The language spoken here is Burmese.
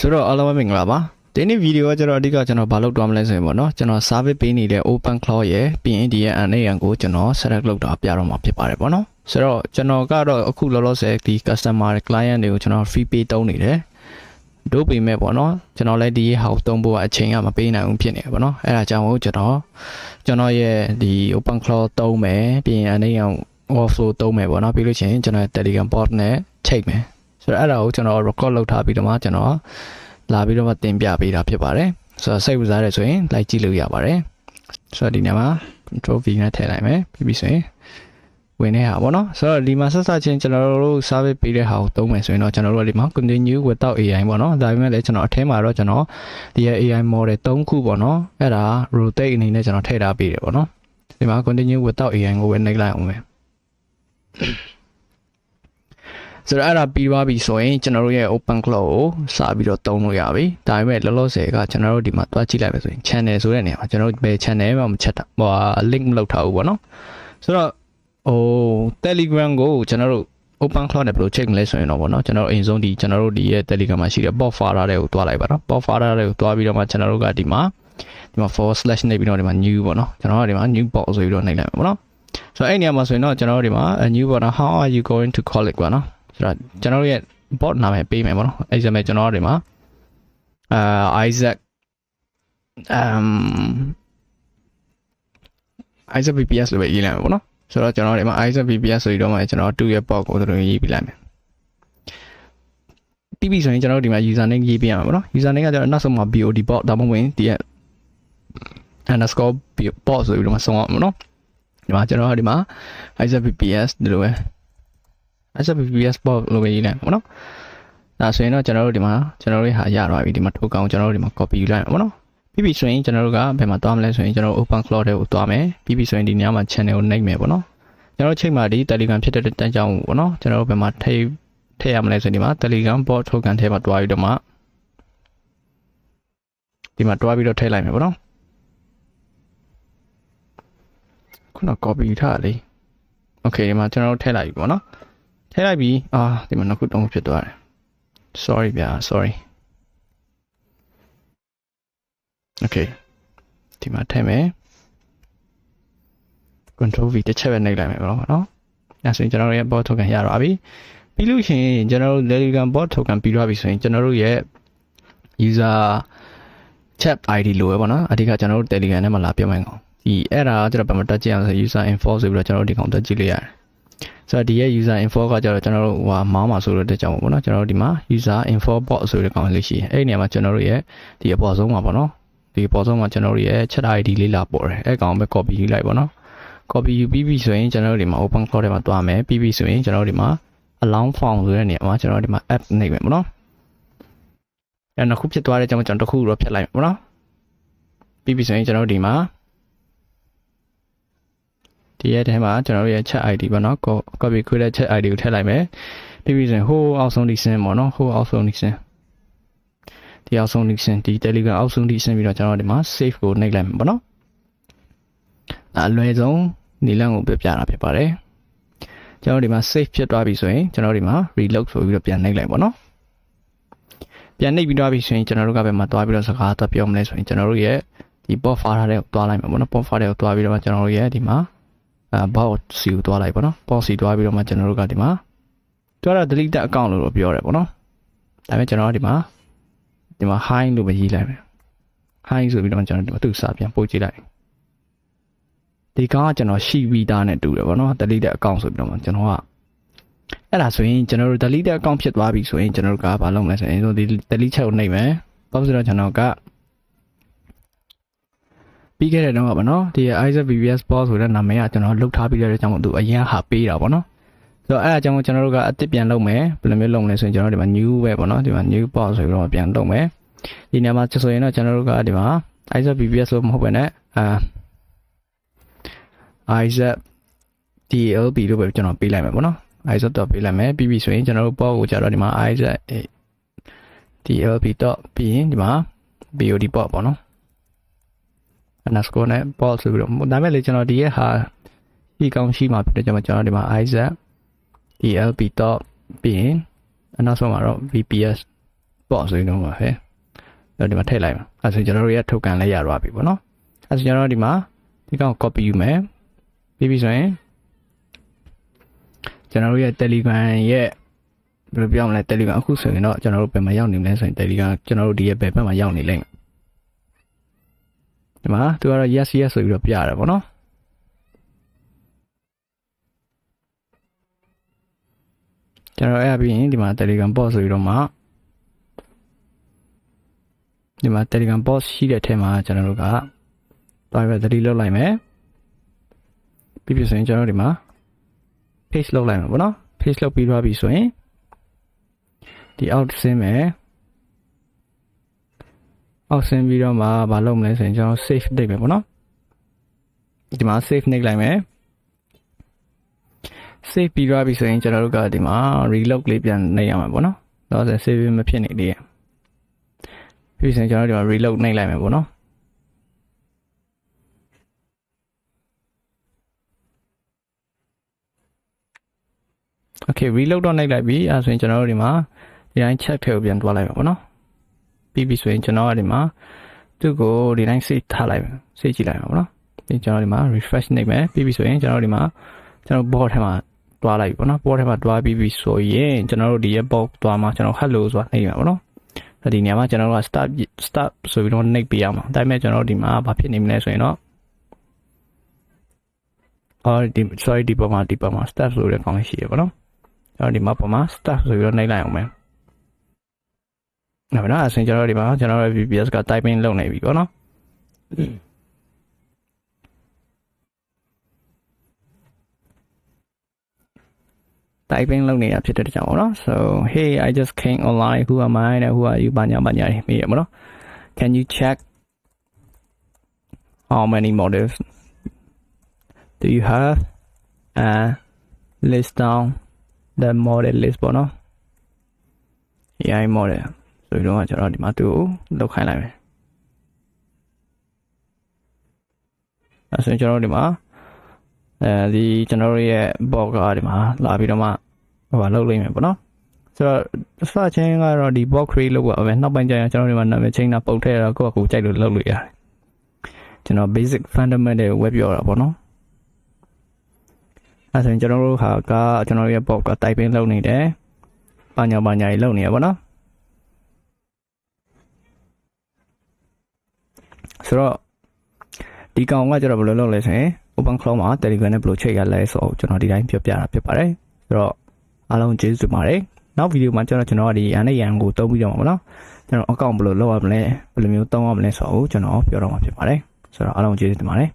ဆိုတော့အားလုံးပဲမင်္ဂလာပါဒီနေ့ဗီဒီယိုကကျွန်တော်အဓိကကျွန်တော်ဘာလုပ်တော့မလဲဆိုရင်ပေါ့နော်ကျွန်တော် service ပေးနေတဲ့ open cloud ရဲ့ပြီးရင်ဒီရဲ့ NAN ကိုကျွန်တော် select လုပ်တာပြတော့မှာဖြစ်ပါတယ်ပေါ့နော်ဆိုတော့ကျွန်တော်ကတော့အခုလောလောဆယ်ဒီ customer client တွေကိုကျွန်တော် free pay တုံးနေတယ်တို့ပေမဲ့ပေါ့နော်ကျွန်တော်လည်းဒီ house တုံးဖို့အချိန်ကမပေးနိုင်ဘူးဖြစ်နေပေါ့နော်အဲ့ဒါကြောင့်ကျွန်တော်ရဲ့ဒီ open cloud တုံးမယ်ပြီးရင် NAN offload တုံးမယ်ပေါ့နော်ပြီးလို့ရှိရင်ကျွန်တော် Telegram bot နဲ့ချိန်မယ်ဆိုတော့အဲ့ဒါကိုကျွန်တော် record လုပ်ထားပြီးတော့မှကျွန်တော်လာပြီးတော့မှတင်ပြပေးတာဖြစ်ပါတယ်ဆိုတော့စိတ်ဝင်စားတယ်ဆိုရင်လိုက်ကြည့်လို့ရပါတယ်ဆိုတော့ဒီနေရာမှာ control V နဲ့ထည့်လိုက်မယ်ပြီးပြီဆိုရင်ဝင်နေတာပေါ့နော်ဆိုတော့ဒီမှာဆက်စချင်းကျွန်တော်တို့ service ပေးတဲ့ဟာကိုသုံးမယ်ဆိုရင်တော့ကျွန်တော်တို့ဒီမှာ continue without AI ပေါ့နော်ဒါပေမဲ့လည်းကျွန်တော်အထဲမှာတော့ကျွန်တော်ဒီ AI model 3ခုပေါ့နော်အဲ့ဒါ rotate အနေနဲ့ကျွန်တော်ထည့်ထားပေးတယ်ပေါ့နော်ဒီမှာ continue without AI ကိုဝင်နှိပ်လိုက်အောင်ပဲဆိုတော့အဲ့ဒါပြီးသွားပြီဆိုရင်ကျွန်တော်တို့ရဲ့ open cloud ကိုစပြီးတော့သုံးလို့ရပြီဒါပေမဲ့လောလောဆယ်ကကျွန်တော်တို့ဒီမှာတွားကြည့်လိုက်မယ်ဆိုရင် channel ဆိုတဲ့နေရာမှာကျွန်တော်တို့ဘယ် channel မှမချက်တာlink မလုပ်ထားဘူးပေါ့နော်ဆိုတော့Telegram ကိုကျွန်တော်တို့ open cloud နဲ့ဘယ်လို check လဲဆိုရင်တော့ပေါ့နော်ကျွန်တော်တို့အရင်ဆုံးဒီကျွန်တော်တို့ဒီရဲ့ Telegram မှာရှိတဲ့ bot folder တွေကိုတွားလိုက်ပါတော့ bot folder တွေကိုတွားပြီးတော့မှကျွန်တော်တို့ကဒီမှာ // နေပြီးတော့ဒီမှာ new ပေါ့နော်ကျွန်တော်တို့ဒီမှာ new bot ဆိုပြီးတော့နှိပ်လိုက်မယ်ပေါ့နော်ဆိုတော့အဲ့နေရာမှာဆိုရင်တော့ကျွန်တော်တို့ဒီမှာ new ပေါ့နော် how are you going to call it ပေါ့နော်ဆိုတော့ကျွန်တော်တို့ရဲ့ bot နာမည်ပေးမယ်ပေါ့နော်အဲ့ဒါမဲ့ကျွန်တော်တို့ဒီမှာIsaac Isaac VPS လို့ပဲရေးလိုက်မယ်ပေါ့နော်ဆိုတော့ကျွန်တော်ဒီမှာ Isaac VPS ဆိုပြီးတော့မှကျွန်တော်2ရဲ့ bot ကိုတို့ရေးပြလိုက်မယ်ပြီးပြီဆိုရင်ကျွန်တော်ဒီမှာ username ရေးပြရမှာပေါ့နော် username ကကျွန်တော်နောက်ဆုံးမှာ BOD bot ဒါမှမဟုတ်ဒီရဲ့ underscore bot ဆိုပြီးတော့မှဆုံးအောင်ပေါ့နော်ဒီမှာကျွန်တော်ဒီမှာ Isaac VPS ဒီလိုပဲ Isaac VPS bot လို့ပဲရေးလိုက်ပေါ့နော်ဒါဆိုရင်တော့ကျွန်တော်တို့ဒီမှာကျွန်တော်တို့ဟာရသွားပြီဒီမှာထိုးကောင်ကျွန်တော်တို့ဒီမှာ copy ယူလိုက်မှာပေါ့နော်ပြီးပြီဆိုရင်ကျွန်တော်တို့ကဘယ်မှာသွားမလဲဆိုရင်ကျွန်တော် open cloud တွေကိုသွားမယ်ပြီးပြီဆိုရင်ဒီနေရာမှာ channel ကိုနှိပ်မယ်ပေါ့နော်ကျွန်တော်ချိန်မှာဒီ Telegram ဖြစ်တဲ့တန်းကြောင်းပေါ့နော်ကျွန်တော်တို့ဘယ်မှာထည့်ရမလဲဆိုရင်ဒီမှာ Telegram bot ထိုးကန်ထဲမှာတွားပြီးတော့မှဒီမှာတွားပြီးတော့ထည့်လိုက်မယ်ပေါ့နော်ခုန copy ထားလေ okay ဒီမှာကျွန်တော်တို့ထည့်လိုက်ပြီပေါ့နော်ထည့်လိုက်ပြီဒီမှာနှစ်ခုတုံးဖြစ်သွားတယ် sorry ဗျာ sorry okay ဒီမှာထည့်မယ် control V တစ်ချက်ပဲနှိပ်လိုက်မယ်ပေါ့နော်အဲ့ဆိုရင်ကျွန်တော်ရဲ့ bot token ရတော့ပြီပြီးလို့ရှိရင်ကျွန်တော်တို့ Telegram bot token ပြီးတော့ပြီဆိုရင်ကျွန်တော်တို့ရဲ့ user chat ID လို့ပဲပေါ့နော်အဓိကကျွန်တော်တို့ Telegram ထဲမှာလာပြမယ်ကောင်ဒီအဲ့ဒါကျွန်တော်ဗမာတက်ကြည့်အောင်ဆို user info ဆိုပြီးတော့ကျွန်တော်တို့ဒီကောင်တက်ကြည့်လို့ရတယ်ဆိုတော့ဒီရဲ့ user info ကကျတော့ကျွန်တော်တို့ဟိုမောင်းမှာဆိုလို့တက်ကြအောင်ပေါ့နော်ကျွန်တော်တို့ဒီမှာ user info bot ဆိုတဲ့ကောင်လေးရှိအဲ့ဒီနေရာမှာကျွန်တော်တို့ရဲ့ဒီအပေါ်ဆုံးမှာပေါ့နော်ဒီအပေါ်ဆုံးမှာကျွန်တော်တို့ရဲ့ chat ID လေးလာပေါ်တယ်အဲ့ကောင်ပဲ copy ယူလိုက်ပေါ့နော် copy ယူပြီးပြီဆိုရင်ကျွန်တော်တို့ဒီမှာ open cloud ထဲမှာတွားမယ်ပြီးပြီဆိုရင်ကျွန်တော်တို့ဒီမှာ allow form ဆိုတဲ့နေရာမှာကျွန်တော်တို့ဒီမှာ app နှိပ်မယ်ပေါ့နော်အဲ့နောက်ခုဖြစ်သွားတဲ့ကြောင့်ကျွန်တော်တစ်ခုတော့ဖြတ်လိုက်မယ်ပေါ့နော်ပြီးပြီဆိုရင်ကျွန်တော်တို့ဒီမှာဒီရဲ့ထဲမှာကျွန်တော်တို့ရဲ့ chat ID ပေါ့နော် copy ခွဲတဲ့ chat ID ကိုထည့်လိုက်မယ်ပြီးပြီဆိုရင်ဟိုအောက်ဆုံးဒီစင်းပေါ့နော်ဟိုအောက်ဆုံးဒီစင်းဒီအောက်ဆုံးဒီစင်းဒီ Telegram အောက်ဆုံးဒီစင်းပြီးတော့ကျွန်တော်ဒီမှာ save ကိုနှိပ်လိုက်မယ်ပေါ့နော်အလွယ်ဆုံးနေလမ်းကိုပြပြတာဖြစ်ပါတယ်ကျွန်တော်ဒီမှာ save ဖြစ်သွားပြီဆိုရင်ကျွန်တော်ဒီမှာ reload ဆိုပြီးတော့ပြန်နှိပ်လိုက်ပေါ့နော်ပြန်နှိပ်ပြီးသွားပြီဆိုရင်ကျွန်တော်တို့ကဘယ်မှာသွားပြီးတော့စကားသွားပြောမလဲဆိုရင်ကျွန်တော်တို့ရဲ့ဒီ bot folder တွေကိုသွားလိုက်မယ်ပေါ့နော် bot folder ကိုသွားပြီးတော့ကျွန်တော်တို့ရဲ့ဒီမှာbot စီကိုသွားလိုက်ပေါ့နော် bot စီသွားပြီးတော့မှကျွန်တော်တို့ကဒီမှာတွားတာ delete account လို့ပြောတယ်ပေါ့နော်ဒါပေမဲ့ကျွန်တော်ကဒီမှာ hi လို့ပဲရေးလိုက်မယ် hi ဆိုပြီးတော့ကျွန်တော်ဒီမှာသူ့စာပြန်ပို့ကြည့်လိုက်ဒီကောင်ကကျွန်တော်ရှိပြီးသားနဲ့တူတယ်ပေါ့နော် delete account ဆိုပြီးတော့ကျွန်တော်ကအဲ့ဒါဆိုရင်ကျွန်တော်တို့ delete account ဖြစ်သွားပြီဆိုရင်ကျွန်တော်တို့ကဘာလုပ်မလဲဆိုရင်ဒီ delete ချက်ကိုနှိပ်မယ်ဘာလို့ဆိုတော့ကျွန်တော်ကပြီးခဲ့တဲ့တော့ပေါ့နော်ဒီ Isaac VPS bot ဆိုတဲ့နာမည်ကကျွန်တော်လှုပ်ထားပြီးတဲ့အကြောင်းသူအရင်ဟာပေးတာပေါ့နော်ဆိုတော့အဲ့အကြောင်းကိုကျွန်တော်တို့ကအသစ်ပြန်လုပ်မယ်ဘယ်လိုမျိုးလုပ်မလဲဆိုရင်ကျွန်တော်ဒီမှာ new ပဲပေါ့နော်ဒီမှာ new bot ဆိုပြီးတော့ပြန်လုပ်မယ်ဒီနေရာမှာဆိုရင်တော့ကျွန်တော်တို့ကဒီမှာ Isaac VPS လို့မဟုတ်ဘဲနဲ့Isaac DLB လို့ပဲကျွန်တော်ပေးလိုက်မယ်ပေါ့နော် Isaac တော့ပေးလိုက်မယ်ပြီးပြီဆိုရင်ကျွန်တော်တို့ bot ကိုကြာတော့ဒီမှာ Isaac DLB တော့ပြီးရင်ဒီမှာ BOD bot ပေါ့နော်underscore နဲ့ bot ဆိုပြီးတော့ဒါမဲ့လေကျွန်တော်ဒီရဲ့ဟာဒီကောင်းရှိမှာဖြစ်တဲ့ကျွန်တော်ဒီမှာ Isaac DLB တော့ပြီးရင်နောက်ဆုံးမှာတော့ VPS ပေါ့ဆိုရင်တော့ပါဟဲ့ဒီမှာထည့်လိုက်မှာအဲဆိုကျွန်တော်တို့ရဲ့ထုတ်ကန်လဲရသွားပြီပေါ့နော်အဲဆိုကျွန်တော်တို့ဒီမှာဒီကောင် copy ယူမယ်ပြီးပြီဆိုရင်ကျွန်တော်တို့ရဲ့ Telegram ရဲ့ဘယ်လိုပြောမလဲ Telegram အခုဆိုရင်တော့ကျွန်တော်တို့ဘယ်မှာရောက်နေမလဲဆိုရင် Telegram ကျွန်တော်တို့ဒီရဲ့ဘက်မှာရောက်နေလိမ့်မယ်ဒီမှာသူကတော့ yes ဆိုပြီးတော့ပြရတယ်ပေါ့နော်ကျွန်တော်အဲ့ပြီးရင်ဒီမှာ Telegram bot ဆိုပြီးတော့မှဒီမှာ Telegram bot ရှိတဲ့အထက်မှာကျွန်တော်တို့က private 3လောက်လိုက်မယ်ပြီးပြီဆိုရင်ကျွန်တော်တို့ဒီမှာ page လောက်လိုက်မယ်ပေါ့နော် page လောက်ပြီးသွားပြီဆိုရင်ဒီအောက်ဆင်းမယ်အောက်ဆင်းပြီးတော့မှမလုပ်မလဲဆိုရင်ကျွန်တော် save နှိပ်မယ်ပေါ့နော်ဒီမှာ save နှိပ်လိုက်မယ် save ပြီးသွားပြီဆိုရင်ကျွန်တော်တို့ကဒီမှာ reload လေးပြန်နှိပ်ရမှာပေါ့နော်တော့ဆို save မဖြစ်နေသေးရဲ့ပြီးဆိုရင်ကျွန်တော်တို့ဒီမှာ reload နှိပ်လိုက်မယ်ပေါ့နော်Okay reload တော့နှိပ်လိုက်ပြီအဲဆိုရင်ကျွန်တော်တို့ဒီမှာဒီတိုင်း check ထဲကိုပြန်တွားလိုက်ပါပေါ့နော်ပြီးပြီဆိုရင်ကျွန်တော်ကဒီမှာသူ့ကိုဒီတိုင်း save ထားလိုက်မယ် save ကြည့်လိုက်ပါပေါ့နော်ဒီကျွန်တော်ဒီမှာ refresh နှိပ်မယ်ပြီးပြီဆိုရင်ကျွန်တော်ဒီမှာကျွန်တော် board ထဲမှာတွားလိုက်ပြီပေါ့နော် board ထဲမှာတွားပြီးပြီဆိုရင်ကျွန်တော်တို့ဒီရဲ့ box တွားမှာကျွန်တော် hello ဆိုတာနှိပ်မှာပေါ့နော်ဒီနေရာမှာကျွန်တော်တို့က start ဆိုပြီးတော့နှိပ်ပေးရမှာဒါပေမဲ့ကျွန်တော်ဒီမှာဘာဖြစ်နေမလဲဆိုရင်တော့sorry ဒီပေါ်မှာ start ဆိုတဲ့ခေါင်းလေးရှိရပါတော့ကျွန်တော်ဒီမှာပေါ်မှာ start ဆိုပြီးတော့နှိပ်လိုက်အောင်မယ်နော်ဗျာအစင်ကျွန်တော်ဒီမှာကျွန်တော်ရဲ့ VPS က typing လုပ်နေပြီပေါ့နော်typing လုပ်နေတာဖြစ်တဲ့ကြောင့်ပေါ့နော် so hey I just came online who am I and who are you ဘာညာမေးရပေါ့နော် can you check how many models do you have and list down the model list ပေါ့နော် AI model ဆိုတော့ကျွန်တော်ဒီမှာသူ့ကိုလောက်ခိုင်းလိုက်မယ်အဲဆိုကျွန်တော်ဒီမှာဒီကျွန်တော်ရဲ့ bot ကဒီမှာလာပြီးတော့မှဟိုလောက်လိုက်မယ်ပေါ့နော်ဆိုတော့စချင်းကတော့ဒီ bot create လုပ်ပါပဲနောက်ပိုင်းကျရင်ကျွန်တော်ဒီမှာနာမည်ချင်းတာပုတ်ထည့်တော့ကိုယ့်အကူကြိုက်လို့လုပ်လို့ရတယ်ကျွန်တော် basic fundamental web ပြောတာပေါ့နော်အဲဆိုရင်ကျွန်တော်တို့ဟာကကျွန်တော်ရဲ့ bot က typing လုပ်နေတယ်ဘာညာကြီးလုပ်နေရပေါ့နော်ဆိုတော့ဒီကောင်ကကျွန်တော်ဘယ်လိုလုပ်လဲဆိုရင် open chrome မှာ Telegram နဲ့ဘယ်လိုချိန်ရလဲဆိုတော့ကျွန်တော်ဒီတိုင်းပြောပြတာဖြစ်ပါတယ်ဆိုတော့အားလုံးကျေးဇူးတင်ပါတယ်နောက်ဗီဒီယိုမှာကျွန်တော်ဒီရန်နဲ့ရန်ကိုတုံးပြီးတော့မှာပေါ့နော်ကျွန်တော် account ဘယ်လိုလုပ်ရမလဲဘယ်လိုမျိုးတုံးရမလဲဆိုတော့ကျွန်တော်ပြောတော့မှာဖြစ်ပါတယ်ဆိုတော့အားလုံးကျေးဇူးတင်ပါတယ်